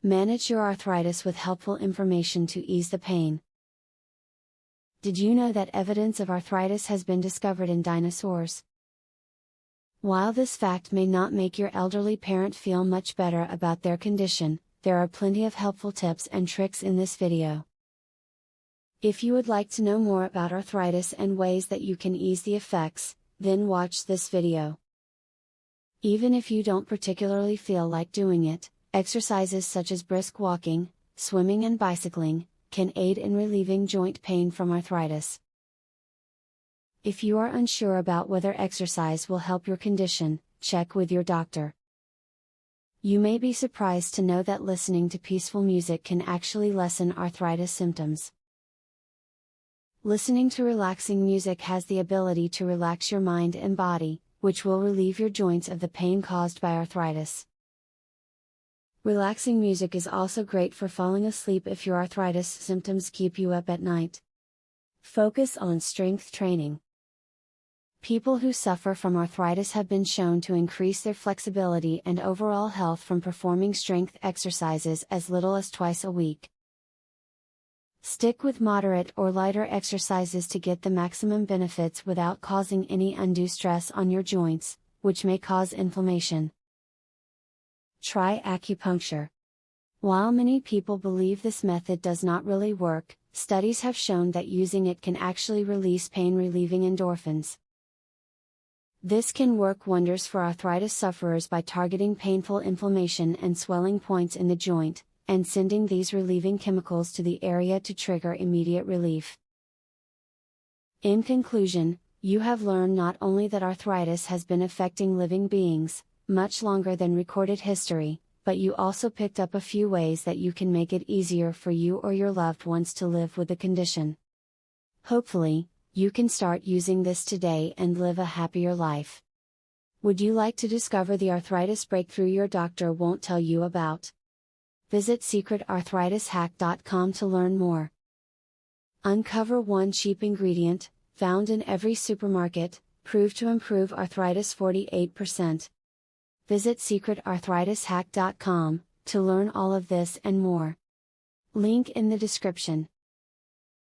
Manage your arthritis with helpful information to ease the pain. Did you know that evidence of arthritis has been discovered in dinosaurs? While this fact may not make your elderly parent feel much better about their condition, there are plenty of helpful tips and tricks in this video. If you would like to know more about arthritis and ways that you can ease the effects, then watch this video. Even if you don't particularly feel like doing it, exercises such as brisk walking, swimming and bicycling, can aid in relieving joint pain from arthritis. If you are unsure about whether exercise will help your condition, check with your doctor. You may be surprised to know that listening to peaceful music can actually lessen arthritis symptoms. Listening to relaxing music has the ability to relax your mind and body, which will relieve your joints of the pain caused by arthritis. Relaxing music is also great for falling asleep if your arthritis symptoms keep you up at night. Focus on strength training. People who suffer from arthritis have been shown to increase their flexibility and overall health from performing strength exercises as little as twice a week. Stick with moderate or lighter exercises to get the maximum benefits without causing any undue stress on your joints, which may cause inflammation. Try acupuncture. While many people believe this method does not really work, studies have shown that using it can actually release pain-relieving endorphins. This can work wonders for arthritis sufferers by targeting painful inflammation and swelling points in the joint, and sending these relieving chemicals to the area to trigger immediate relief. In conclusion, you have learned not only that arthritis has been affecting living beings, much longer than recorded history, but you also picked up a few ways that you can make it easier for you or your loved ones to live with the condition. Hopefully, you can start using this today and live a happier life. Would you like to discover the arthritis breakthrough your doctor won't tell you about? Visit secretarthritishack.com to learn more. Uncover one cheap ingredient, found in every supermarket, proved to improve arthritis 48%. Visit secretarthritishack.com to learn all of this and more. Link in the description.